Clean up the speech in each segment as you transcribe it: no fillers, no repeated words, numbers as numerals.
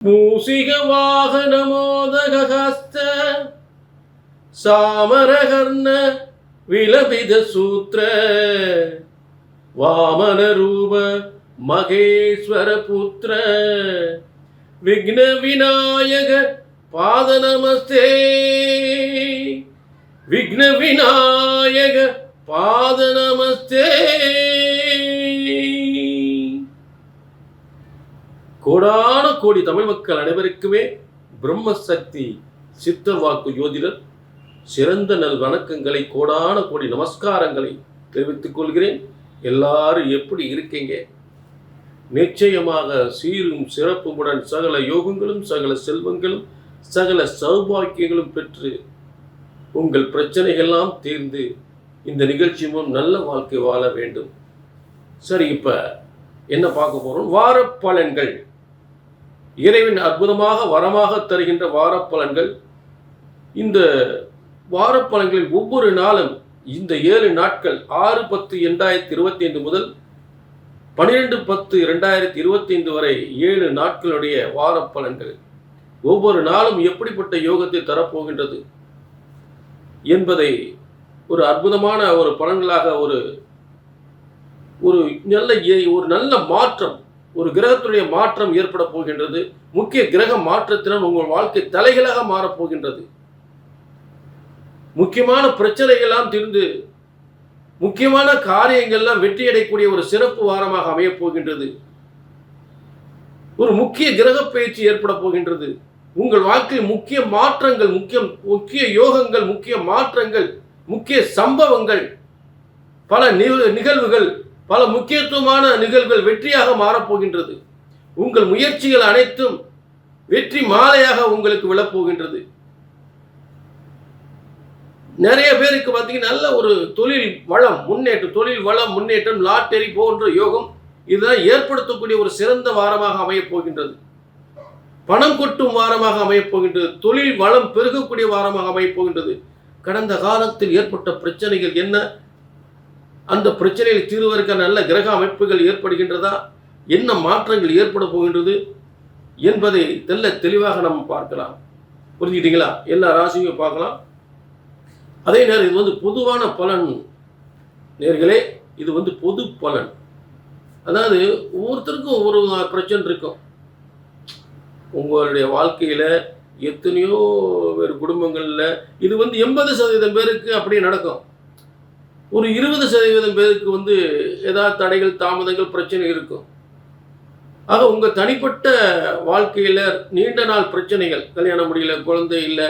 மூசிக வாகன மோதகஹஸ்த சாமரகர்ண விலபித சூத்ர வாமன ரூப மகேஸ்வர புத்திர விக்ன விநாயக பாத நமஸ்தே. விக்ன விநாயக பாத நமஸ்தே. கோடான கோடி தமிழ் மக்கள் அனைவருக்குமே பிரம்மசக்தி சித்தர் வாக்கு ஜோதிடர் சிறந்த நல் வணக்கங்களை, கோடான கோடி நமஸ்காரங்களை தெரிவித்துக் கொள்கிறேன். எல்லாரும் எப்படி இருக்கீங்க? நிச்சயமாக சீரும் சிறப்புமுடன் சகல யோகங்களும் சகல செல்வங்களும் சகல சௌபாக்கியங்களும் பெற்று உங்கள் பிரச்சனைகள்லாம் தீர்ந்து இந்த நிகழ்ச்சி மூலம் நல்ல வாழ்க்கை வாழ வேண்டும். சரி, இப்ப என்ன பார்க்க போறோம்? வார பலன்கள். இறைவன் அற்புதமாக வரமாக தருகின்ற வாரப்பலன்கள். இந்த வாரப்பலன்களில் ஒவ்வொரு நாளும் இந்த 7 நாட்கள் 6-10-2025 முதல் 12-10-2025 வரை 7 நாட்களுடைய வாரப்பலன்கள் ஒவ்வொரு நாளும் எப்படிப்பட்ட யோகத்தை தரப்போகின்றது என்பதை ஒரு அற்புதமான ஒரு பலன்களாக ஒரு நல்ல மாற்றம், ஒரு கிரகத்துடைய மாற்றம் ஏற்பட போகின்றது. முக்கிய கிரக மாற்றத்தினால் உங்கள் வாழ்க்கை தலைகளாக மாறப்போகின்றது. முக்கியமான பிரச்சனைகள்லாம் தீர்ந்து முக்கியமான காரியங்கள்லாம் வெற்றியடையக்கூடிய ஒரு சிறப்பு வாரமாக அமையப் போகின்றது. ஒரு முக்கிய கிரக பயிற்சி ஏற்பட போகின்றது. உங்கள் வாழ்க்கையில் முக்கிய மாற்றங்கள், முக்கிய யோகங்கள், முக்கிய மாற்றங்கள், முக்கிய சம்பவங்கள், பல நிகழ்வுகள், பல முக்கியத்துவமான நிகழ்வுகள் வெற்றியாக மாறப்போகின்றது. உங்கள் முயற்சிகள் அனைத்தும் வெற்றி மாலையாக உங்களுக்கு விழப்போகின்றது. நிறைய பேருக்கு பார்த்தீங்கன்னா நல்ல ஒரு தொழில் வளம் முன்னேற்றம், லாட்டரி போன்ற யோகம் இதெல்லாம் ஏற்படுத்தக்கூடிய ஒரு சிறந்த வாரமாக அமையப் போகின்றது. பணம் கொட்டும் வாரமாக அமையப் போகின்றது. தொழில் வளம் பெருகக்கூடிய வாரமாக அமையப் போகின்றது. கடந்த காலத்தில் ஏற்பட்ட பிரச்சனைகள் என்ன, அந்த பிரச்சனையில் தீர்வதற்கான நல்ல கிரக அமைப்புகள் ஏற்படுகின்றதா, என்ன மாற்றங்கள் ஏற்பட போகின்றது என்பதை தெளிவாக நம்ம பார்க்கலாம். புரிஞ்சுக்கிட்டீங்களா? எல்லா ராசியும் பார்க்கலாம். அதே நேரம் இது பொதுவான பலன் நேர்களே. இது பொது பலன். அதாவது ஒவ்வொருத்தருக்கும் ஒவ்வொரு பிரச்சனை இருக்கும். உங்களுடைய வாழ்க்கையில் எத்தனையோ பேர் குடும்பங்களில் இது 80% பேருக்கு அப்படியே நடக்கும். ஒரு 20% பேருக்கு ஏதாவது தடைகள், தாமதங்கள், பிரச்சனை இருக்கும். ஆக உங்கள் தனிப்பட்ட வாழ்க்கையில் நீண்ட நாள் பிரச்சனைகள், கல்யாணம் முடியல, குழந்தை இல்லை,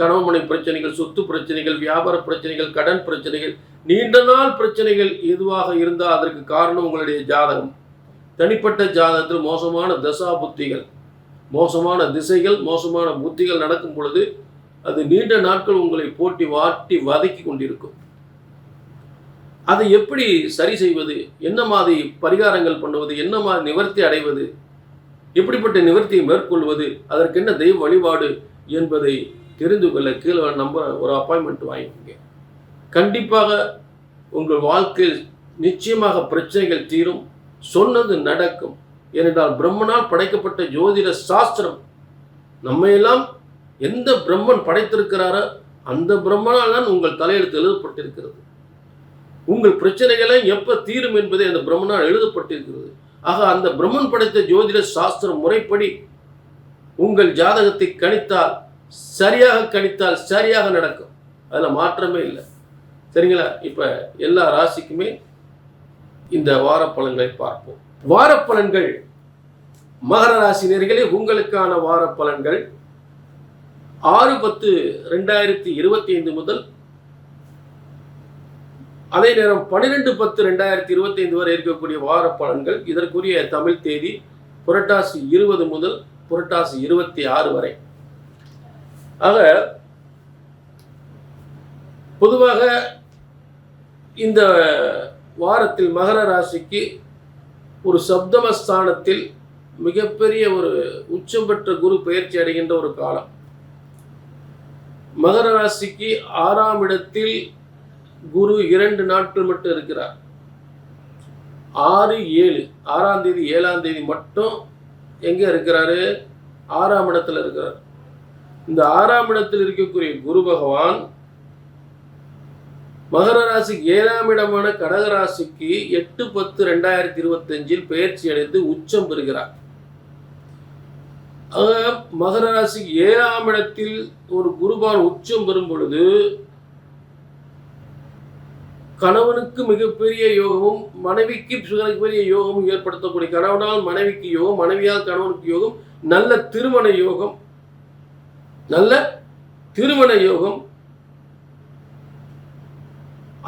கணவன் மனைவி பிரச்சனைகள், சொத்து பிரச்சனைகள், வியாபார பிரச்சனைகள், கடன் பிரச்சனைகள், நீண்ட நாள் பிரச்சனைகள் எதுவாக இருந்தால் அதற்கு காரணம் உங்களுடைய ஜாதகம். தனிப்பட்ட ஜாதகத்தில் மோசமான தசா புத்திகள், மோசமான திசைகள், மோசமான புத்திகள் நடக்கும் பொழுது அது நீண்ட நாட்கள் உங்களை போட்டி வாட்டி வதக்கி கொண்டிருக்கும். அதை எப்படி சரி செய்வது, என்ன மாதிரி பரிகாரங்கள் பண்ணுவது, என்ன மாதிரி நிவர்த்தி அடைவது, எப்படிப்பட்ட நிவர்த்தியை மேற்கொள்வது, அதற்கு என்ன தெய்வ வழிபாடு என்பதை தெரிந்து கொள்ள கீழே ஒரு அப்பாயின்மெண்ட் வாங்கிக்கோங்க. கண்டிப்பாக உங்கள் வாழ்க்கையில் நிச்சயமாக பிரச்சனைகள் தீரும், சொன்னது நடக்கும். ஏனென்றால் பிரம்மனால் படைக்கப்பட்ட ஜோதிட சாஸ்திரம் நம்மையெல்லாம் எந்த பிரம்மன் படைத்திருக்கிறாரோ அந்த பிரம்மனால் தான் உங்கள் தலையெழுத்து எழுதப்பட்டிருக்கிறது. உங்கள் பிரச்சனைகளை எப்ப தீரும் என்பதை அந்த பிரம்மனால் எழுதப்பட்டிருக்கிறது. ஆக அந்த பிரம்மன் படைத்த ஜோதிட சாஸ்திரம் முறைப்படி உங்கள் ஜாதகத்தை கணித்தால் சரியாக நடக்கும். அதில் மாற்றமே இல்லை. சரிங்களா? இப்ப எல்லா ராசிக்குமே இந்த வார பலன்களை பார்ப்போம். வார பலன்கள். மகர ராசி நேயர்களே, உங்களுக்கான வார பலன்கள் 6-10-2025 முதல் அதே நேரம் 12-10-2025 வரை இருக்கக்கூடிய வார பலன்கள். இதற்குரிய தமிழ் தேதி புரட்டாசி 20 முதல் புரட்டாசி 26 வரை. ஆக பொதுவாக இந்த வாரத்தில் மகர ராசிக்கு ஒரு சப்தமஸ்தானத்தில் மிகப்பெரிய ஒரு உச்சம் பெற்ற குரு பயிற்சி அடைகின்ற ஒரு காலம். மகர ராசிக்கு 6ஆம் இடத்தில் குரு 2 நாட்கள் மட்டும் இருக்கிறார். 6, 7 6ஆம் தேதி 7ஆம் தேதி மட்டும் எங்கே இருக்கிறாரு? 6ஆம் இடத்துல இருக்கிறார். இந்த 6ஆம் இடத்தில் இருக்கக்கூடிய குரு பகவான் மகர ராசிக்கு 7ஆம் இடமான கடக ராசிக்கு 8/10/2025 பெயர்ச்சி அடைந்து உச்சம் பெறுகிறார். மகர ராசிக்கு 7ஆம் இடத்தில் ஒரு குருபான் உச்சம் பெறும் பொழுது கணவனுக்கு மிகப்பெரிய யோகமும் மனைவிக்கு மிகப்பெரிய யோகமும் ஏற்படுத்தக்கூடிய, கணவனால் மனைவிக்கு யோகம், மனைவியால் கணவனுக்கு யோகம், நல்ல திருமண யோகம், நல்ல திருமண யோகம்.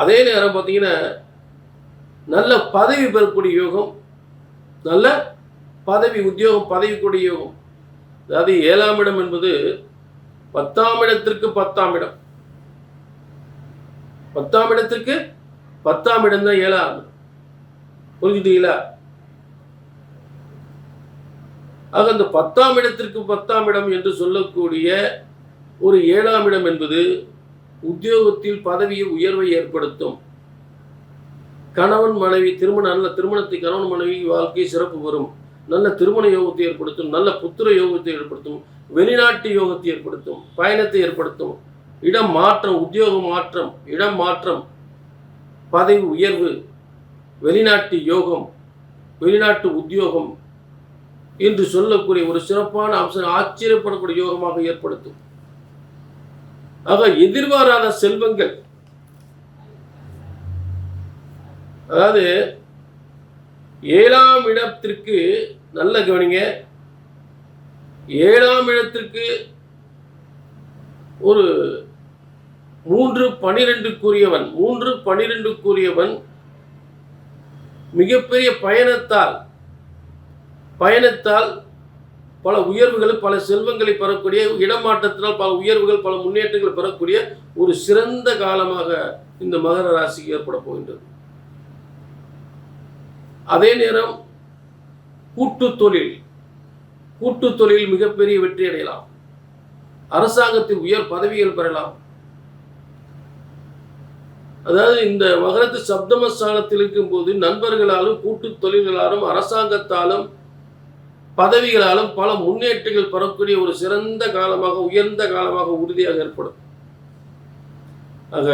அதே நேரம் பார்த்தீங்கன்னா நல்ல பதவி பெறக்கூடிய யோகம், நல்ல பதவி உத்தியோகம், பதவி கூடிய யோகம். அதாவது 7ஆம் இடம் என்பது 10ஆம் இடத்திற்கு 10ஆம் இடம், 10ஆம் இடத்திற்கு 10ஆம் இடம் தான் 7ஆம். புரிஞ்சுட்டீங்களா? ஆக அந்த 10ஆம் இடத்திற்கு 10ஆம் இடம் என்று சொல்லக்கூடிய ஒரு 7ஆம் இடம் என்பது உத்தியோகத்தில் பதவியை உயர்வை ஏற்படுத்தும். கணவன் மனைவி நல்ல திருமணத்தை கணவன் மனைவி வாழ்க்கை சிறப்பு வரும், நல்ல திருமண யோகத்தை ஏற்படுத்தும், நல்ல புத்திர யோகத்தை ஏற்படுத்தும், வெளிநாட்டு யோகத்தை ஏற்படுத்தும், பயணத்தை ஏற்படுத்தும், இடம் மாற்றம், உத்தியோக மாற்றம், இடம் மாற்றம், பதவி உயர்வு, வெளிநாட்டு யோகம், வெளிநாட்டு உத்தியோகம் என்று சொல்லக்கூடிய ஒரு சிறப்பான அம்சம், ஆச்சரியப்படக்கூடிய யோகமாக ஏற்படுத்தும். ஆக எதிர்பாராத செல்வங்கள், அதாவது 7ஆம் இடத்திற்கு நல்ல கவனிங்க, 7ஆம் இடத்திற்கு ஒரு 3/12 மிகப்பெரிய பயணத்தால் பல உயர்வுகள், பல செல்வங்களை பெறக்கூடிய, இடமாற்றத்தினால் பல உயர்வுகள், பல முன்னேற்றங்கள் பெறக்கூடிய ஒரு சிறந்த காலமாக இந்த மகர ராசிக்கு ஏற்பட போகின்றது. அதே நேரம் கூட்டு தொழில் மிகப்பெரிய வெற்றி அடையலாம், அரசாங்கத்தில் உயர் பதவிகள் பெறலாம். அதாவது இந்த மகரத்து சப்தமஸ்தானத்தில் இருக்கும்போது நண்பர்களாலும், கூட்டு தொழில்களாலும், அரசாங்கத்தாலும், பதவிகளாலும் பல முன்னேற்றங்கள் பெறக்கூடிய ஒரு சிறந்த காலமாக, உயர்ந்த காலமாக உறுதியாக ஏற்படும். ஆக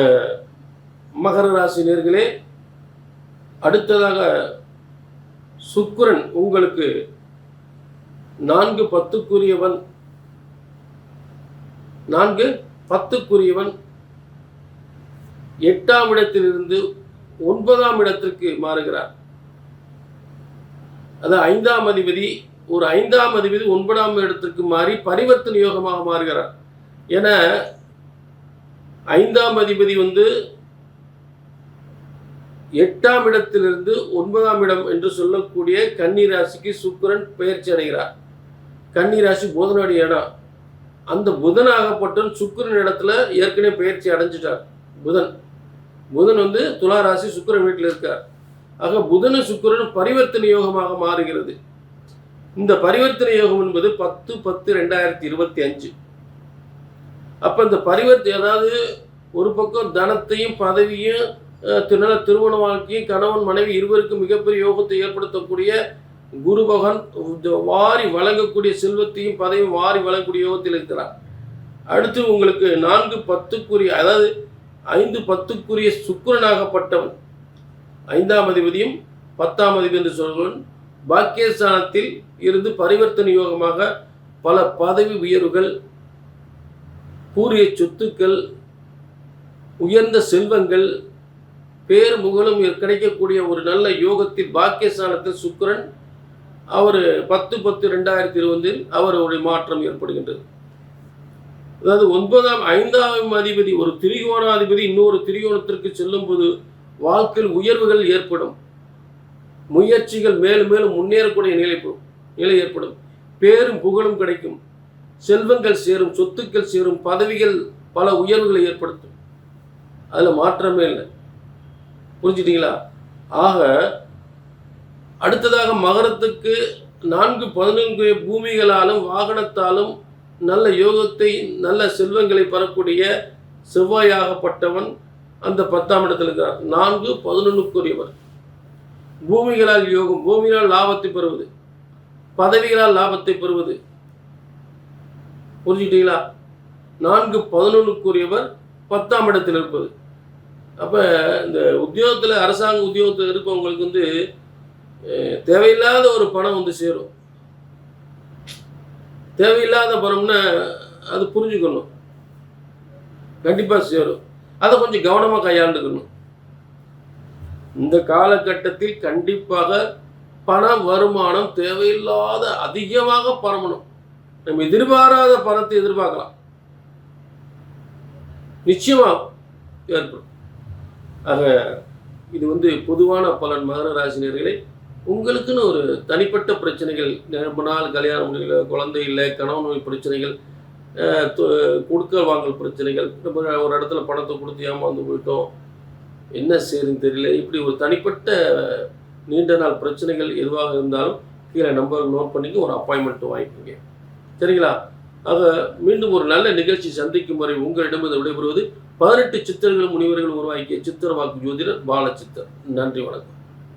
மகர ராசி நேயர்களே, அடுத்ததாக சுக்கிரன் உங்களுக்கு 4/10க்குரியவன், 4/10க்குரியவன் 8ஆம் இடத்திலிருந்து 9ஆம் இடத்திற்கு மாறுகிறார். அது 5ஆம் அதிபதி, ஒரு 5ஆம் அதிபதி 9ஆம் இடத்திற்கு மாறி பரிவர்த்தனை யோகமாக மாறுகிறார். என 5ஆம் அதிபதி 8ஆம் இடத்திலிருந்து 9ஆம் இடம் என்று சொல்லக்கூடிய கன்னி ராசிக்கு சுக்கிரன் பெயர்ச்சி அடைகிறார். கன்னி ராசி புதனுடைய இடம். அந்த புதனாகப்பட்டவன் சுக்கிரன் இடத்துல ஏற்கனவே பெயர்ச்சி அடைஞ்சிட்டார். புதன் துலா ராசி சுக்கிரன் வீட்டில் இருக்கார். ஆக புதனு சுக்கிரன் பரிவர்த்தனை யோகமாக மாறுகிறது. இந்த பரிவர்த்தனை யோகம் என்பது 10/10/2025. அப்ப இந்த பரிவர்த்தனை, அதாவது ஒரு பக்கம் தனத்தையும் பதவியும் நல்ல திருமண வாழ்க்கையும் கணவன் மனைவி இருவருக்கும் மிகப்பெரிய யோகத்தை ஏற்படுத்தக்கூடிய குரு பகவான் வாரி வழங்கக்கூடிய செல்வத்தையும் பதவியும் வாரி வழங்கக்கூடிய யோகத்தில் இருக்கிறார். அடுத்து உங்களுக்கு 4/10க்குரிய, அதாவது 5/10க்குரிய சுக்கிரனாகப்பட்டவன் 5ஆம் அதிபதியும் 10ஆம் அதிபதி என்று சொல்வன் பாக்கியஸ்தானத்தில் இருந்து பரிவர்த்தனை யோகமாக பல பதவி உயர்வுகள், பூரிய சொத்துக்கள், உயர்ந்த செல்வங்கள், பேர் முகலும் கிடைக்கக்கூடிய ஒரு நல்ல யோகத்தில் பாக்கியஸ்தானத்தில் சுக்கிரன் அவர் 10/10/2020 அவருடைய மாற்றம் ஏற்படுகின்றது. அதாவது 5ஆம் அதிபதி ஒரு திரிகோணாதிபதி இன்னொரு திரிகோணத்திற்கு செல்லும் போது வாழ்க்கையில் உயர்வுகள் ஏற்படும், முயற்சிகள் மேலும் மேலும் முன்னேறக்கூடிய நிலை ஏற்படும், பேரும் புகழும் கிடைக்கும், செல்வங்கள் சேரும், சொத்துக்கள் சேரும், பதவிகள் பல உயர்வுகளை ஏற்படுத்தும். அதில் மாற்றமே இல்லை. புரிஞ்சுட்டீங்களா? ஆக அடுத்ததாக மகரத்துக்கு 4/11 பூமிகளாலும் வாகனத்தாலும் நல்ல யோகத்தை, நல்ல செல்வங்களை பெறக்கூடிய செவ்வாயாகப்பட்டவன் அந்த 10ஆம் இடத்தில் இருக்கிறார். 4/11க்குரியவர். பூமிகளால் யோகம், பூமியால் லாபத்தை பெறுவது, பதவிகளால் லாபத்தை பெறுவது, புரிஞ்சுக்கிட்டீங்களா? 4-11க்குரியவர் 10ஆம் இடத்தில் இருப்பது. அப்போ இந்த உத்தியோகத்தில், அரசாங்க உத்தியோகத்தில் இருப்பவங்களுக்கு வந்து தேவையில்லாத ஒரு பணம் வந்து சேரும். தேவையில்லாத பணம்னா அது புரிஞ்சுக்கணும். கண்டிப்பாக சேரும். அதை கொஞ்சம் கவனமாக கையாண்டுக்கணும். இந்த காலகட்டத்தில் கண்டிப்பாக பண வருமானம் தேவையில்லாத அதிகமாக பரவணும். நம்ம எதிர்பாராத பணத்தை எதிர்பார்க்கலாம். நிச்சயமாக ஏற்படும். ஆக இது வந்து பொதுவான பலன். மகர ராசினியர்களே, உங்களுக்குன்னு ஒரு தனிப்பட்ட பிரச்சனைகள், ரொம்ப நாள் கல்யாணம் முடியல, குழந்தை இல்லை, கணவன் நோய் பிரச்சனைகள், கொடுக்கல் வாங்கல் பிரச்சனைகள், நம்ம ஒரு இடத்துல பணத்தை கொடுத்து ஏமாந்து போயிட்டோம், என்ன செய்யுதுன்னு தெரியல, இப்படி ஒரு தனிப்பட்ட நீண்ட நாள் பிரச்சனைகள் எதுவாக இருந்தாலும் கீழே நம்பர் நோட் பண்ணிக்க, ஒரு அப்பாயின்மெண்ட் வாங்கிக்கோங்க. சரிங்களா? ஆக மீண்டும் ஒரு நல்ல நிகழ்ச்சி சந்திக்கும் வரை உங்களிடமிருந்து விடைபெறுவது 18 சித்தர்கள் முனிவர்கள் உருவாக்கிய சித்திர வாக்கு ஜோதிடர் பாலச்சித்தர். நன்றி, வணக்கம்.